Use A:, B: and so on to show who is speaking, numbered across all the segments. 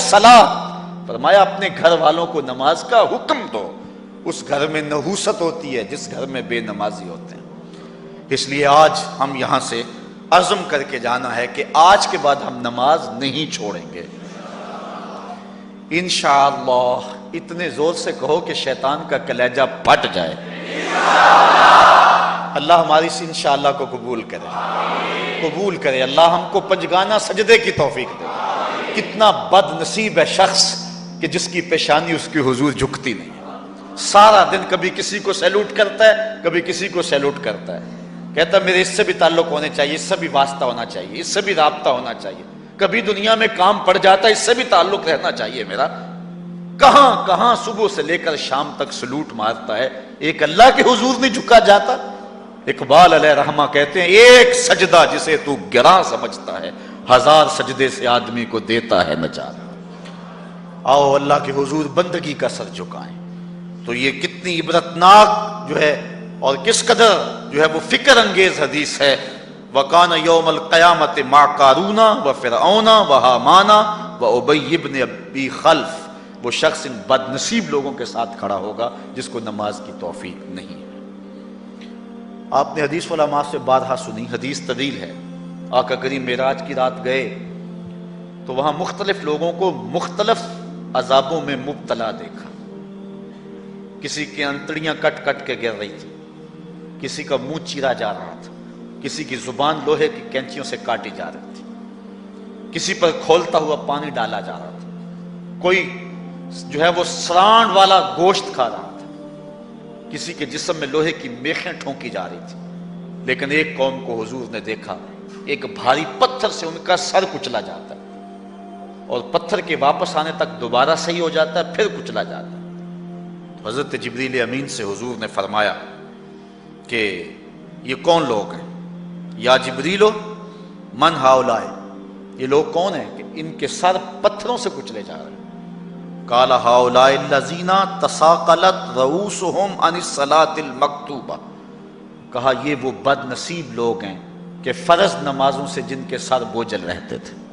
A: الصلاۃ، فرمایا اپنے گھر والوں کو نماز کا حکم دو۔ اس گھر میں نحوست ہوتی ہے جس گھر میں بے نمازی ہوتے ہیں۔ اس لیے آج ہم یہاں سے عزم کر کے جانا ہے کہ آج کے بعد ہم نماز نہیں چھوڑیں گے انشاءاللہ۔ اتنے زور سے کہو کہ شیطان کا کلیجہ پھٹ جائے۔ اللہ ہماری اس انشاءاللہ کو قبول کرے۔ اللہ ہم کو پنجگانہ سجدے کی توفیق دے۔ کتنا بد نصیب ہے شخص کہ جس کی پیشانی اس کی حضور جھکتی نہیں ہے، سارا دن کبھی کسی کو سیلوٹ کرتا ہے، کبھی کسی کو سیلوٹ کرتا ہے، کہتا ہے میرے اس سے بھی تعلق ہونے چاہیے، اس سے بھی واسطہ ہونا چاہیے، اس سے بھی رابطہ ہونا چاہیے، کبھی دنیا میں کام پڑ جاتا ہے اس سے بھی تعلق رہنا چاہیے میرا۔ کہاں کہاں صبح سے لے کر شام تک سلوٹ مارتا ہے، ایک اللہ کے حضور نہیں جھکا جاتا۔ اقبال علیہ رحمہ کہتے ہیں ایک سجدہ جسے تو گراں سمجھتا ہے، ہزار سجدے سے آدمی کو دیتا ہے نجات۔ آؤ اللہ کے حضور بندگی کا سر جھکائیں۔ تو یہ کتنی عبرتناک جو ہے اور کس قدر جو ہے وہ فکر انگیز حدیث ہے۔ وَقَانَ يَوْمَ الْقِيَامَةِ مَعَ قَارُونَ وَفِرْعَوْنَ وَحَامَانَ وَأُبَيِّ بْنِ أَبِي خَلْف، وہ شخص ان بد نصیب لوگوں کے ساتھ کھڑا ہوگا جس کو نماز کی توفیق نہیں ہے۔ آپ نے حدیث علماء سے بارہا سنی، حدیث طویل ہے۔ آقا کریم معراج کی رات گئے تو وہاں مختلف لوگوں کو مختلف عذابوں میں مبتلا دیکھا۔ کسی کی انتڑیاں کٹ کٹ کے گر رہی تھی، کسی کا منہ چیرا جا رہا تھا، کسی کی زبان لوہے کی کینچیوں سے کاٹی جا رہی تھی، کسی پر کھولتا ہوا پانی ڈالا جا رہا تھا، کوئی جو ہے وہ سرانڈ والا گوشت کھا رہا تھا، کسی کے جسم میں لوہے کی میخیں ٹھونکی جا رہی تھی۔ لیکن ایک قوم کو حضور نے دیکھا، ایک بھاری پتھر سے ان کا سر کچلا جاتا ہے اور پتھر کے واپس آنے تک دوبارہ صحیح ہو جاتا ہے، پھر کچلا جاتا ہے۔ تو حضرت جبریل امین سے حضور نے فرمایا کہ یہ کون لوگ ہیں؟ یا جبریلو من ہاؤلائے، یہ لوگ کون ہیں کہ ان کے سر پتھروں سے کچلے جا رہے ہیں؟ قال ہاؤلائے الذین تثاقلت رؤوسہم عن الصلاۃ المکتوبہ، کہا یہ وہ بد نصیب لوگ ہیں کہ فرض نمازوں سے جن کے سر بوجھل رہتے تھے،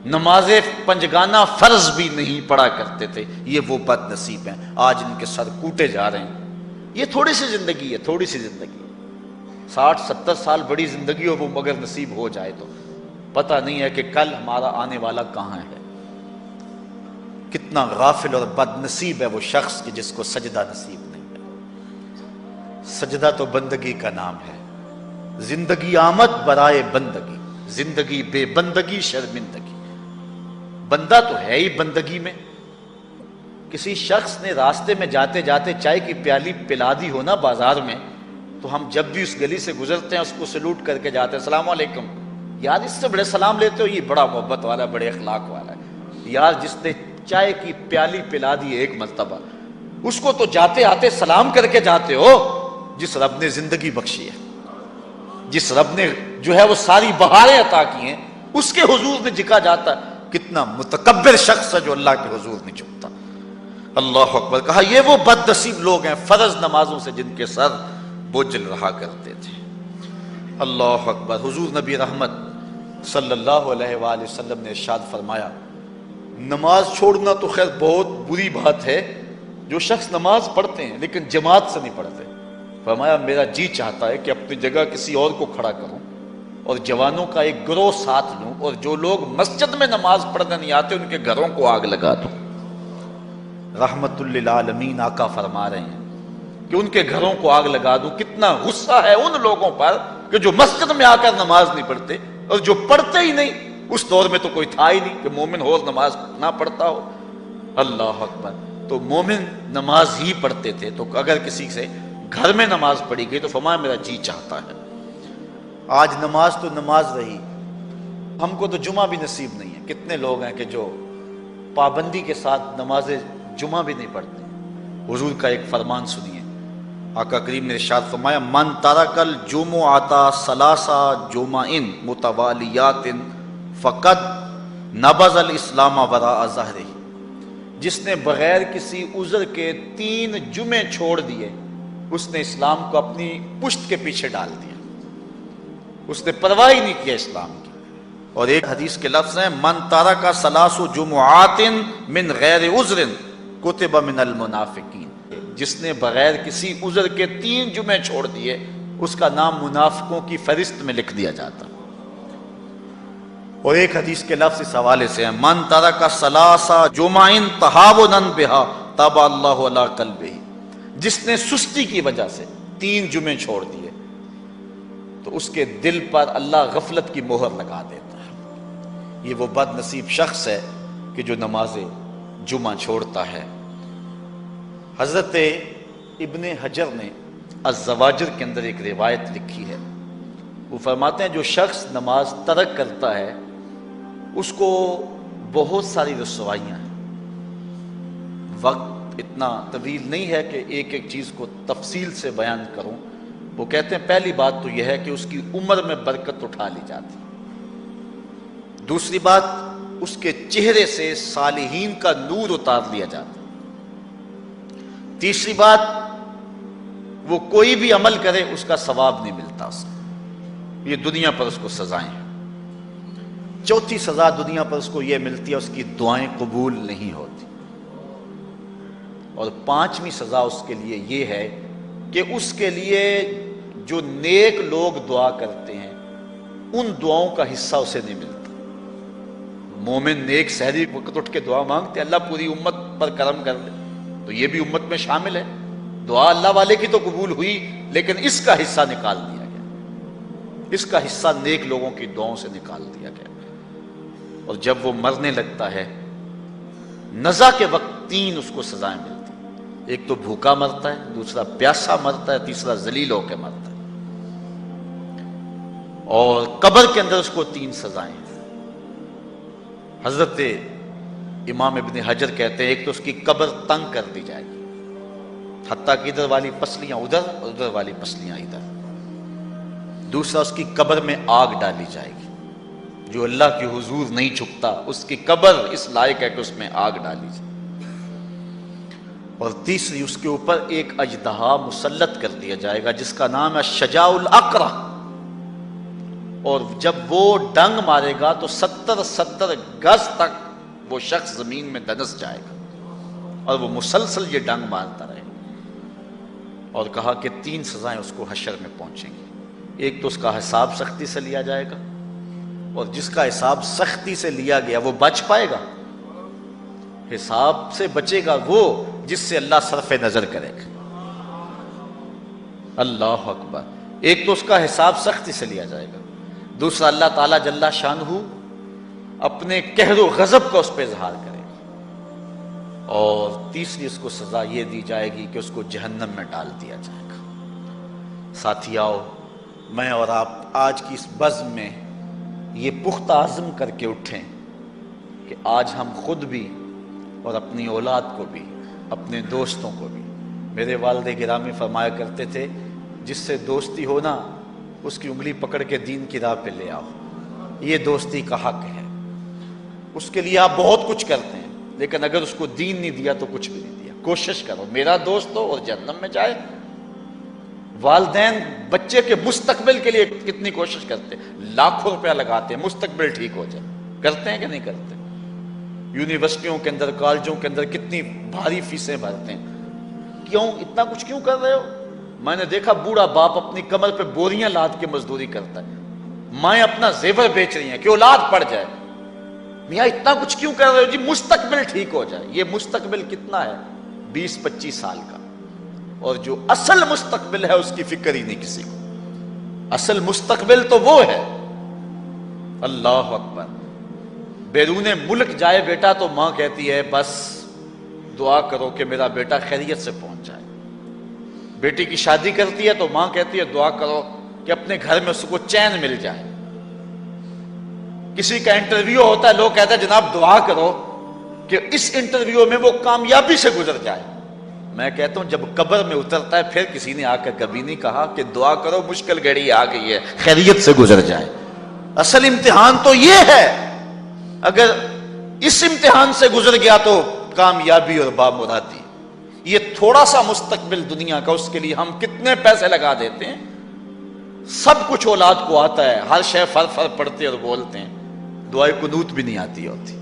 A: نماز پنجگانہ فرض بھی نہیں پڑھا کرتے تھے، یہ وہ بد نصیب ہیں، آج ان کے سر کوٹے جا رہے ہیں۔ یہ تھوڑی سی زندگی ہے، تھوڑی سی زندگی ہے، 60-70 سال بڑی زندگی ہو وہ مگر نصیب ہو جائے تو پتہ نہیں ہے کہ کل ہمارا آنے والا کہاں ہے۔ کتنا غافل اور بد نصیب ہے وہ شخص کہ جس کو سجدہ نصیب نہیں ہے۔ سجدہ تو بندگی کا نام ہے۔ زندگی آمد برائے بندگی، زندگی بے بندگی شرمندگی۔ بندہ تو ہے ہی بندگی میں۔ کسی شخص نے راستے میں جاتے جاتے چائے کی پیالی پلا دی ہو نا بازار میں، تو ہم جب بھی اس گلی سے گزرتے ہیں اس کو سلوٹ کر کے جاتے ہیں، السلام علیکم، یار اس سے بڑے سلام لیتے ہو، یہ بڑا محبت والا ہے، بڑے اخلاق والا ہے۔ یار جس نے چائے کی پیالی پلا دی ایک مرتبہ، اس کو تو جاتے آتے سلام کر کے جاتے ہو۔ جس رب نے زندگی بخشی ہے، جس رب نے جو ہے وہ ساری بہاریں عطا کی ہیں، اس کے حضور میں جھکا جاتا ہے۔ کتنا متکبر شخص ہے جو اللہ کے حضور نہیں جھکتا۔ اللہ اکبر۔ کہا یہ وہ بد نصیب لوگ ہیں فرض نمازوں سے جن کے سر بوجھل رہا کرتے تھے۔ اللہ اکبر۔ حضور نبی رحمت صلی اللہ علیہ وآلہ وسلم نے ارشاد فرمایا، نماز چھوڑنا تو خیر بہت بری بات ہے، جو شخص نماز پڑھتے ہیں لیکن جماعت سے نہیں پڑھتے، فرمایا میرا جی چاہتا ہے کہ اپنی جگہ کسی اور کو کھڑا کروں اور جوانوں کا ایک گروہ ساتھ لوں، اور جو لوگ مسجد میں نماز پڑھنے نہیں آتے ان کے گھروں کو آگ لگا دوں۔ رحمت للعالمین آقا فرما رہے ہیں کہ ان کے گھروں کو آگ لگا دوں۔ کتنا غصہ ہے ان لوگوں پر کہ جو مسجد میں آ کر نماز نہیں پڑھتے، اور جو پڑھتے ہی نہیں، اس دور میں تو کوئی تھا ہی نہیں کہ مومن ہو اور نماز نہ پڑھتا ہو۔ اللہ اکبر۔ تو مومن نماز ہی پڑھتے تھے، تو اگر کسی سے گھر میں نماز پڑھی گئی تو فرمایا میرا جی چاہتا ہے۔ آج نماز تو نماز رہی، ہم کو تو جمعہ بھی نصیب نہیں ہے۔ کتنے لوگ ہیں کہ جو پابندی کے ساتھ نماز جمعہ بھی نہیں پڑھتے۔ حضور کا ایک فرمان سنیے، آقا کریم نے ارشاد فرمایا من ترک الجمعۃ ثلاث جمع متوالیات فقد نبذ الاسلام وراء ظہرہ، جس نے بغیر کسی عذر کے 3 جمعے چھوڑ دیے، اس نے اسلام کو اپنی پشت کے پیچھے ڈال دیا، اس نے پرواہ ہی نہیں کیا اسلام کی۔ اور ایک حدیث کے لفظ ہیں من ترک ثلاث جمعات من غیر عذر کتب من المنافقین، جس نے بغیر کسی عذر کے 3 جمعے چھوڑ دیے اس کا نام منافقوں کی فہرست میں لکھ دیا جاتا۔ اور ایک حدیث کے لفظ اس حوالے سے ہیں من ترک ثلاث جمع تہاونا بہا طبع اللہ علی قلبہ، جس نے سستی کی وجہ سے 3 جمعے چھوڑ دیے تو اس کے دل پر اللہ غفلت کی مہر لگا دیتا ہے۔ یہ وہ بد نصیب شخص ہے کہ جو نماز جمعہ چھوڑتا ہے۔ حضرت ابن حجر نے الزواجر کے اندر ایک روایت لکھی ہے، وہ فرماتے ہیں جو شخص نماز ترک کرتا ہے اس کو بہت ساری رسوائیاں ہیں۔ وقت اتنا طویل نہیں ہے کہ ایک ایک چیز کو تفصیل سے بیان کروں۔ وہ کہتے ہیں پہلی بات تو یہ ہے کہ اس کی عمر میں برکت اٹھا لی جاتی، دوسری بات اس کے چہرے سے صالحین کا نور اتار لیا جاتا، تیسری بات وہ کوئی بھی عمل کرے اس کا ثواب نہیں ملتا اس کو، یہ دنیا پر اس کو سزائیں ہیں۔ چوتھی سزا دنیا پر اس کو یہ ملتی ہے اس کی دعائیں قبول نہیں ہوتی، اور 5ویں سزا اس کے لیے یہ ہے کہ اس کے لیے جو نیک لوگ دعا کرتے ہیں ان دعاؤں کا حصہ اسے نہیں ملتا۔ مومن نیک سحری وقت اٹھ کے دعا مانگتے اللہ پوری امت پر کرم کر دے، تو یہ بھی امت میں شامل ہے، دعا اللہ والے کی تو قبول ہوئی لیکن اس کا حصہ نکال دیا گیا، اس کا حصہ نیک لوگوں کی دعاؤں سے نکال دیا گیا۔ اور جب وہ مرنے لگتا ہے نزا کے وقت 3 اس کو سزائیں ملتی، ایک تو بھوکا مرتا ہے، دوسرا پیاسا مرتا ہے، تیسرا ذلیل ہو کے مرتا ہے۔ اور قبر کے اندر اس کو 3 سزائیں ہیں۔ حضرت امام ابن حجر کہتے ہیں ایک تو اس کی قبر تنگ کر دی جائے گی حتیٰ کہ ادھر والی پسلیاں ادھر اور ادھر والی پسلیاں ادھر، دوسرا اس کی قبر میں آگ ڈالی جائے گی، جو اللہ کی حضور نہیں جھکتا اس کی قبر اس لائق ہے کہ اس میں آگ ڈالی جائے، اور تیسری اس کے اوپر ایک اژدہا مسلط کر دیا جائے گا جس کا نام ہے شجاع الاقرع، اور جب وہ ڈنگ مارے گا تو 70 گز تک وہ شخص زمین میں دنس جائے گا اور وہ مسلسل یہ ڈنگ مارتا رہے گا۔ اور کہا کہ 3 سزائیں اس کو حشر میں پہنچیں گی، ایک تو اس کا حساب سختی سے لیا جائے گا، اور جس کا حساب سختی سے لیا گیا وہ بچ پائے گا، حساب سے بچے گا وہ جس سے اللہ صرف نظر کرے گا۔ اللہ اکبر۔ ایک تو اس کا حساب سختی سے لیا جائے گا، دوسرا اللہ تعالیٰ جل شانہ اپنے قہر و غضب کا اس پہ اظہار کرے گا، اور تیسری اس کو سزا یہ دی جائے گی کہ اس کو جہنم میں ڈال دیا جائے گا۔ ساتھی آؤ میں اور آپ آج کی اس بزم میں یہ پختہ عزم کر کے اٹھیں کہ آج ہم خود بھی اور اپنی اولاد کو بھی اپنے دوستوں کو بھی، میرے والد گرامی فرمایا کرتے تھے جس سے دوستی ہونا اس کی انگلی پکڑ کے دین کی راہ پہ لے آؤ، یہ دوستی کا حق ہے۔ اس کے لیے آپ بہت کچھ کرتے ہیں لیکن اگر اس کو دین نہیں دیا تو کچھ بھی نہیں دیا۔ کوشش کرو میرا دوست ہو اور جہنم میں جائے۔ والدین بچے کے مستقبل کے لیے کتنی کوشش کرتے ہیں، لاکھوں روپیہ لگاتے ہیں مستقبل ٹھیک ہو جائے، کرتے ہیں کہ نہیں کرتے؟ یونیورسٹیوں کے اندر کالجوں کے اندر کتنی بھاری فیسیں بھرتے ہیں، کیوں اتنا کچھ کیوں کر رہے ہو؟ میں نے دیکھا بوڑھا باپ اپنی کمر پہ بوریاں لاد کے مزدوری کرتا ہے، مائیں اپنا زیور بیچ رہی ہیں کہ اولاد پڑ جائے۔ میاں اتنا کچھ کیوں کر رہے ہو؟ جی مستقبل ٹھیک ہو جائے۔ یہ مستقبل کتنا ہے؟ 20-25 سال کا، اور جو اصل مستقبل ہے اس کی فکر ہی نہیں کسی کو۔ اصل مستقبل تو وہ ہے، اللہ اکبر۔ بیرون ملک جائے بیٹا تو ماں کہتی ہے بس دعا کرو کہ میرا بیٹا خیریت سے پہنچ جائے۔ بیٹی کی شادی کرتی ہے تو ماں کہتی ہے دعا کرو کہ اپنے گھر میں اس کو چین مل جائے۔ کسی کا انٹرویو ہوتا ہے، لوگ کہتے ہیں جناب دعا کرو کہ اس انٹرویو میں وہ کامیابی سے گزر جائے۔ میں کہتا ہوں جب قبر میں اترتا ہے پھر کسی نے آ کر کبھی نہیں کہا کہ دعا کرو مشکل گھڑی آ گئی ہے خیریت سے گزر جائے۔ اصل امتحان تو یہ ہے، اگر اس امتحان سے گزر گیا تو کامیابی اور بامرادی۔ یہ تھوڑا سا مستقبل دنیا کا، اس کے لیے ہم کتنے پیسے لگا دیتے ہیں، سب کچھ اولاد کو آتا ہے، ہر شے فر فر پڑھتے اور بولتے ہیں، دعائے قنوت بھی نہیں آتی ہوتی.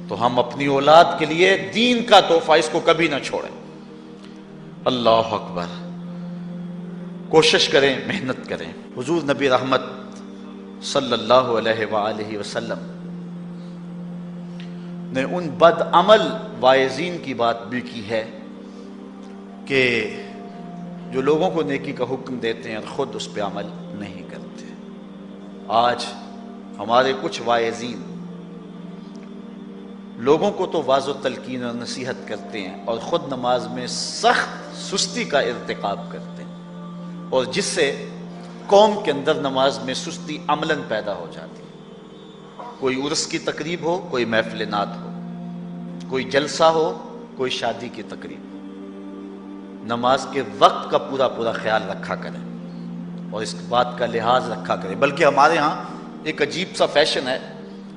A: تو ہم اپنی اولاد کے لیے دین کا تحفہ اس کو کبھی نہ چھوڑیں. اللہ اکبر. کوشش کریں، محنت کریں. حضور نبی رحمت صلی اللہ علیہ وآلہ وسلم نے ان بد عمل واعظین کی بات بھی کی ہے کہ جو لوگوں کو نیکی کا حکم دیتے ہیں اور خود اس پہ عمل نہیں کرتے. آج ہمارے کچھ واعظین لوگوں کو تو واعظ و تلقین اور نصیحت کرتے ہیں اور خود نماز میں سخت سستی کا ارتکاب کرتے ہیں، اور جس سے قوم کے اندر نماز میں سستی عملاً پیدا ہو جاتی ہے. کوئی عرس کی تقریب ہو، کوئی محفل نعت ہو، کوئی جلسہ ہو، کوئی شادی کی تقریب ہو، نماز کے وقت کا پورا پورا خیال رکھا کریں اور اس بات کا لحاظ رکھا کریں. بلکہ ہمارے ہاں ایک عجیب سا فیشن ہے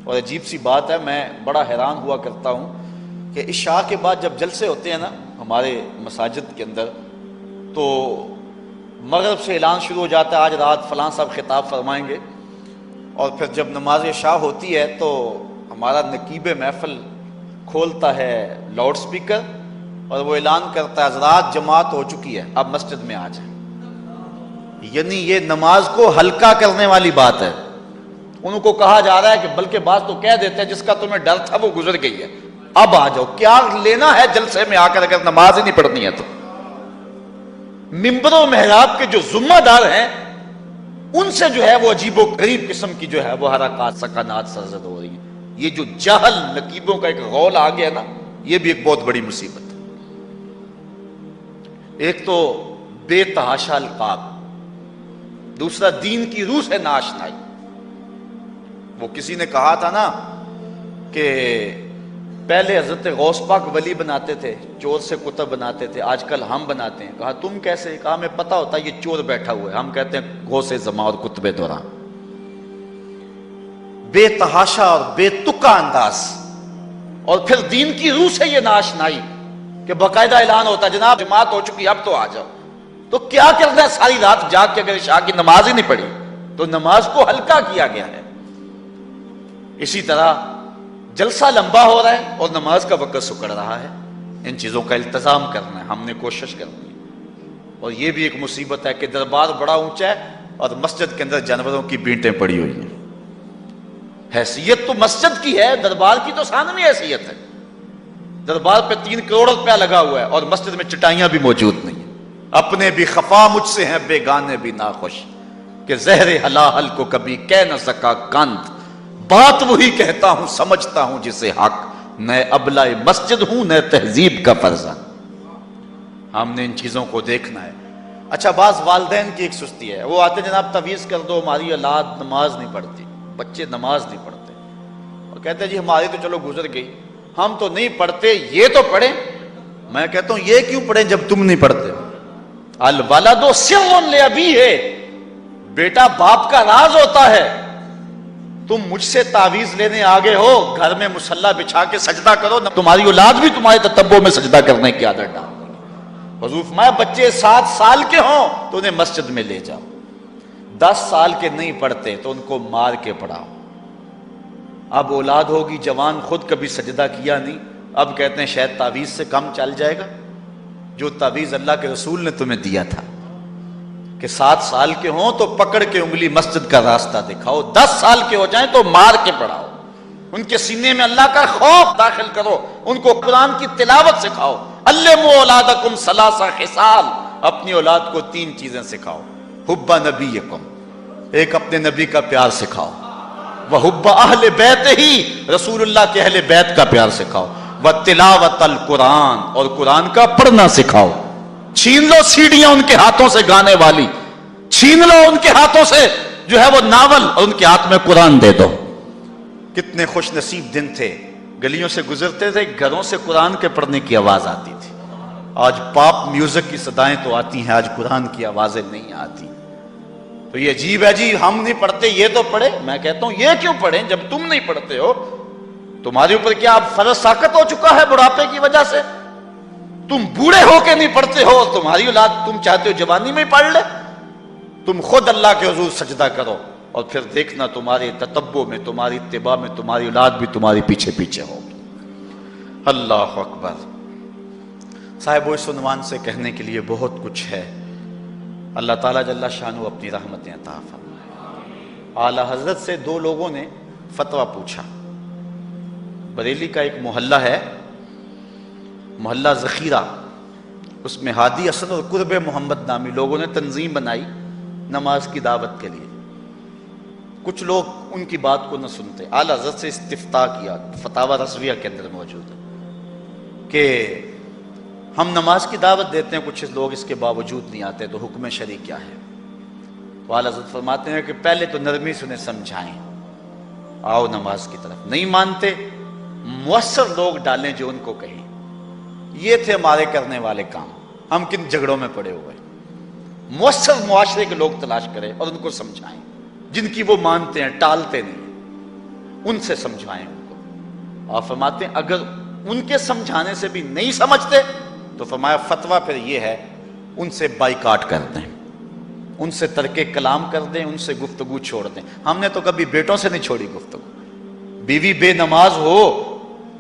A: اور عجیب سی بات ہے، میں بڑا حیران ہوا کرتا ہوں کہ عشاء کے بعد جب جلسے ہوتے ہیں نا ہمارے مساجد کے اندر، تو مغرب سے اعلان شروع ہو جاتا ہے آج رات فلاں صاحب خطاب فرمائیں گے، اور پھر جب نماز عشاء ہوتی ہے تو ہمارا نقیب محفل کھولتا ہے لاؤڈ سپیکر اور وہ اعلان کرتا ہے حضرات جماعت ہو چکی ہے، اب مسجد میں آ جائیں. یعنی یہ نماز کو ہلکا کرنے والی بات ہے. ان کو کہا جا رہا ہے کہ بلکہ بعض تو کہہ دیتے ہیں جس کا تمہیں ڈر تھا وہ گزر گئی ہے، اب آ جاؤ. کیا لینا ہے جلسے میں آ کر اگر نماز ہی نہیں پڑھنی ہے تو؟ ممبر و محراب کے جو ذمہ دار ہیں ان سے جو ہے وہ عجیب و غریب قسم کی جو ہے وہ حرکات سکنات سرزد ہو رہی ہیں. یہ جو جاہل نقیبوں کا ایک غول آ گیا نا، یہ بھی ایک بہت بڑی مصیبت ہے. ایک تو بے تحاشا القاب، دوسرا دین کی روح سے ناآشنائی. وہ کسی نے کہا تھا نا کہ پہلے حضرت غوث پاک ولی بناتے تھے، چور سے کتب بناتے تھے، آج کل ہم بناتے ہیں. کہا تم کیسے؟ کہا ہمیں پتہ ہوتا ہے یہ چور بیٹھا ہوا ہے، ہم کہتے ہیں غوث زمان اور کتب دوران. بے تحاشا اور بے تکا انداز، اور پھر دین کی روح سے یہ ناآشنائی کہ باقاعدہ اعلان ہوتا ہے جناب جماعت ہو چکی اب تو آ جاؤ. تو کیا کرنا ہے ساری رات جاگ کے اگر عشاء کی نماز ہی نہیں پڑھی تو نماز کو ہلکا کیا گیا ہے. اسی طرح جلسہ لمبا ہو رہا ہے اور نماز کا وقت سکڑ رہا ہے. ان چیزوں کا التزام کرنا ہے، ہم نے کوشش کرنی ہے. اور یہ بھی ایک مصیبت ہے کہ دربار بڑا اونچا ہے اور مسجد کے اندر جانوروں کی بینٹیں پڑی ہوئی ہیں. حیثیت تو مسجد کی ہے، دربار کی تو ثانوی حیثیت ہے. دربار پہ 3 کروڑ روپیہ لگا ہوا ہے اور مسجد میں چٹائیاں بھی موجود نہیں ہیں. اپنے بھی خفا مجھ سے ہیں بیگانے بھی ناخوش، کہ زہر حلاحل کو کبھی کہہ نہ سکا کند. بات وہی کہتا ہوں سمجھتا ہوں جسے حق، نئے ابلہ مسجد ہوں نئے تہذیب کا فرزند. ہم نے ان چیزوں کو دیکھنا ہے. اچھا بعض والدین کی ایک سستی ہے، وہ آتے جناب تعویذ کر دو ہماری اولاد نماز نہیں پڑھتی، بچے نماز نہیں پڑھتے، اور کہتے ہیں جی ہماری تو چلو گزر گئی، ہم تو نہیں پڑھتے یہ تو پڑھیں. میں کہتا ہوں یہ کیوں پڑھیں جب تم نہیں پڑھتے؟ الولد سر لابیہ، بیٹا باپ کا راز ہوتا ہے. تم مجھ سے تعویذ لینے آگے ہو، گھر میں مصلی بچھا کے سجدہ کرو، تمہاری اولاد بھی تمہارے تتبع میں سجدہ کرنے کی عادت ڈال. حضور فرمایا بچے 7 سال کے ہوں تو انہیں مسجد میں لے جاؤ، 10 سال کے نہیں پڑھتے تو ان کو مار کے پڑھاؤ. اب اولاد ہوگی جوان، خود کبھی سجدہ کیا نہیں، اب کہتے ہیں شاید تعویذ سے کم چل جائے گا. جو تعویذ اللہ کے رسول نے تمہیں دیا تھا کہ 7 سال کے ہوں تو پکڑ کے انگلی مسجد کا راستہ دکھاؤ، 10 سال کے ہو جائیں تو مار کے پڑھاؤ، ان کے سینے میں اللہ کا خوف داخل کرو، ان کو قرآن کی تلاوت سکھاؤ. علموا اولادکم 3 خصال، اپنی اولاد کو 3 چیزیں سکھاؤ. حب نبیکم، ایک اپنے نبی کا پیار سکھاؤ، وحب اہل بیت ہی، رسول اللہ کے اہل بیت کا پیار سکھاؤ، وتلاوت القرآن، اور قرآن کا پڑھنا سکھاؤ. چھین لو سیڑیاں ان کے ہاتھوں سے گانے والی، چھین لو ان کے ہاتھوں سے جو ہے وہ ناول، اور ان کے ہاتھ میں قرآن دے دو. کتنے خوش نصیب دن تھے، گلیوں سے گزرتے تھے گھروں سے قرآن کے پڑھنے کی آواز آتی تھی. آج پاپ میوزک کی صدائیں تو آتی ہیں، آج قرآن کی آوازیں نہیں آتی. تو یہ عجیب ہے جی ہم نہیں پڑھتے یہ تو پڑھے. میں کہتا ہوں یہ کیوں پڑھیں جب تم نہیں پڑھتے ہو؟ تمہارے اوپر کیا اب فرض ساقط ہو چکا ہے بڑھاپے کی وجہ سے؟ تم بوڑھے ہو کے نہیں پڑھتے ہو، تمہاری اولاد تم چاہتے ہو جوانی میں پڑھ لے؟ تم خود اللہ کے حضور سجدہ کرو، اور پھر دیکھنا تمہارے تتبع میں، تمہاری اتباع میں تمہاری اولاد بھی تمہاری پیچھے پیچھے ہوگی۔ اللہ اکبر۔ صاحب اس عنوان سے کہنے کے لیے بہت کچھ ہے۔ اللہ تعالیٰ جل شانہ اپنی رحمتیں عطا فرمائے۔ اعلیٰ حضرت سے دو لوگوں نے فتویٰ پوچھا۔ بریلی کا ایک محلہ ہے، محلہ ذخیرہ، اس میں ہادی اسد اور قرب محمد نامی لوگوں نے تنظیم بنائی نماز کی دعوت کے لیے۔ کچھ لوگ ان کی بات کو نہ سنتے، اعلیٰ حضرت سے استفتاء کیا، فتاوی رضویہ کے اندر موجود ہے کہ ہم نماز کی دعوت دیتے ہیں، کچھ لوگ اس کے باوجود نہیں آتے، تو حکم شرعی کیا ہے؟ تو اعلیٰ حضرت فرماتے ہیں کہ پہلے تو نرمی سے انہیں سمجھائیں، آؤ نماز کی طرف۔ نہیں مانتے، مؤثر لوگ ڈالیں جو ان کو کہیں۔ یہ تھے ہمارے کرنے والے کام۔ ہم کن جھگڑوں میں پڑے ہوئے؟ مؤثر معاشرے کے لوگ تلاش کریں اور ان کو سمجھائیں، جن کی وہ مانتے ہیں، ٹالتے نہیں، ان سے سمجھائیں ان کو۔ اور فرماتے ہیں اگر ان کے سمجھانے سے بھی نہیں سمجھتے تو فرمایا فتویٰ پھر یہ ہے، ان سے بائیکاٹ کر دیں، ان سے ترک کلام کر دیں، ان سے گفتگو چھوڑ دیں۔ ہم نے تو کبھی بیٹوں سے نہیں چھوڑی گفتگو، بیوی بے نماز ہو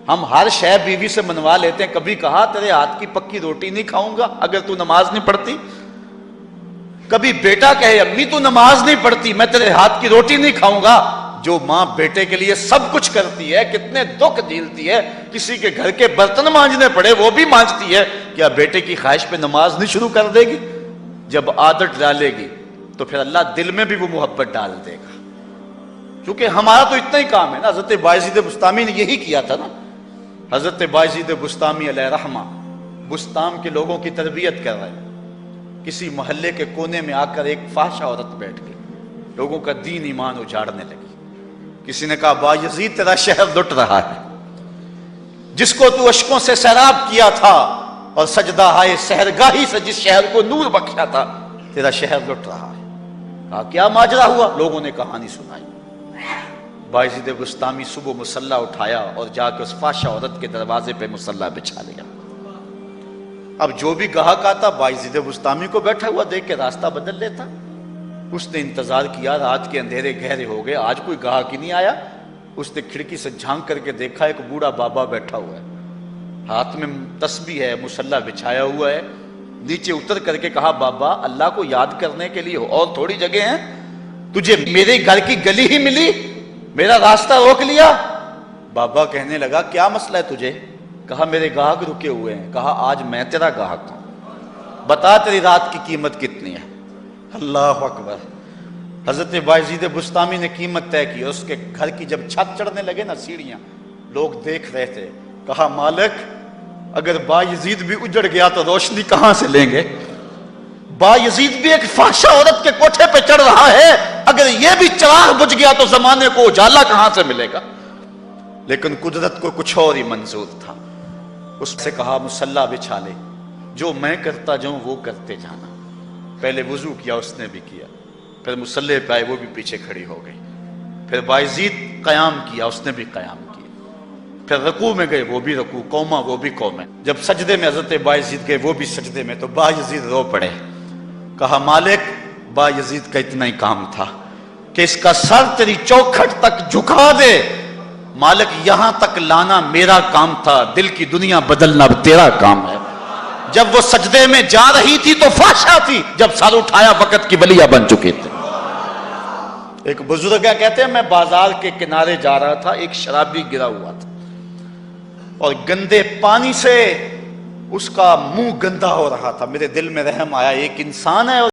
A: ہم ہر شے بیوی سے منوا لیتے ہیں۔ کبھی کہا تیرے ہاتھ کی پکی روٹی نہیں کھاؤں گا اگر تو نماز نہیں پڑھتی؟ کبھی بیٹا کہے امی تو نماز نہیں پڑھتی، میں تیرے ہاتھ کی روٹی نہیں کھاؤں گا؟ جو ماں بیٹے کے لیے سب کچھ کرتی ہے، کتنے دکھ جھیلتی ہے، کسی کے گھر کے برتن مانجنے پڑے وہ بھی مانجتی ہے، کیا بیٹے کی خواہش پہ نماز نہیں شروع کر دے گی؟ جب عادت ڈالے گی تو پھر اللہ دل میں بھی وہ محبت ڈال دے گا۔ کیونکہ ہمارا تو اتنا ہی کام ہے نا۔ حضرت بایزید بسطامی نے یہی کیا تھا نا۔ حضرت بایزید بسطامی علیہ رحمہ بسطام کے لوگوں کی تربیت کر رہے ہیں، کسی محلے کے کونے میں آ کر ایک فاحشہ عورت بیٹھ گئی، لوگوں کا دین ایمان اجاڑنے لگی۔ کسی نے کہا بایزید تیرا شہر لٹ رہا ہے، جس کو تو اشکوں سے سیراب کیا تھا اور سجدہ ہائے سحرگاہی سے جس شہر کو نور بخشا تھا، تیرا شہر لٹ رہا ہے۔ کہا کیا ماجرا ہوا؟ لوگوں نے کہانی سنائی۔ بایزید بسطامی صبح مصلی اٹھایا اور جا کے اس فاحشہ عورت کے دروازے پہ مصلی بچھا لیا۔ اب جو بھی گاہک آتا بایزید بسطامی کو بیٹھا ہوا دیکھ کے راستہ بدل لیتا۔ اس نے انتظار کیا، رات کے اندھیرے گہرے ہو گئے، آج کوئی گاہک ہی نہیں آیا۔ اس نے کھڑکی سے جھانک کر کے دیکھا ایک بوڑھا بابا بیٹھا ہوا ہے، ہاتھ میں تسبیح ہے، مصلی بچھایا ہوا ہے۔ نیچے اتر کر کے کہا بابا اللہ کو یاد کرنے کے لیے اور تھوڑی جگہ ہیں، تجھے میرے گھر کی گلی ہی ملی، میرا راستہ روک لیا؟ بابا کہنے لگا کیا مسئلہ ہے تجھے؟ کہا میرے گاہک رکے ہوئے ہیں۔ کہا آج میں تیرا گاہک ہوں، بتا تیری رات کی قیمت کتنی ہے؟ اللہ اکبر۔ حضرت بایزید بسطامی نے قیمت طے کی، اس کے گھر کی جب چھت چڑھنے لگے نا سیڑھیاں، لوگ دیکھ رہے تھے۔ کہا مالک اگر بایزید بھی اجڑ گیا تو روشنی کہاں سے لیں گے؟ بایزید بھی ایک فاحشہ عورت کے کوٹھے پہ چڑھ رہا ہے، اگر یہ بھی چراغ بجھ گیا تو زمانے کو اجالا کہاں سے ملے گا؟ لیکن قدرت کو کچھ اور ہی منظور تھا۔ اس سے کہا مصلی بچھا لے، جو میں کرتا جاؤں وہ کرتے جانا۔ پہلے وضو کیا، اس نے بھی کیا، پھر مصلی پہ آئے، وہ بھی پیچھے کھڑی ہو گئی۔ پھر بایزید قیام کیا، اس نے بھی قیام کیا۔ پھر رکوع میں گئے، وہ بھی رکوع، قوما وہ بھی قومیں۔ جب سجدے میں حضرت بایزید گئے، وہ بھی سجدے میں، تو بایزید رو پڑے۔ کہا مالک بایزید کا اتنا ہی کام تھا کہ اس کا سر تیری چوکھٹ تک جھکا دے۔ مالک یہاں تک لانا میرا کام تھا، دل کی دنیا بدلنا اب تیرا کام ہے۔ جب وہ سجدے میں جا رہی تھی تو فحشہ تھی، جب سر اٹھایا وقت کی ولیہ بن چکے تھے۔ ایک بزرگ کہتے ہیں میں بازار کے کنارے جا رہا تھا، ایک شرابی گرا ہوا تھا اور گندے پانی سے اس کا منہ گندا ہو رہا تھا۔ میرے دل میں رحم آیا، ایک انسان ہے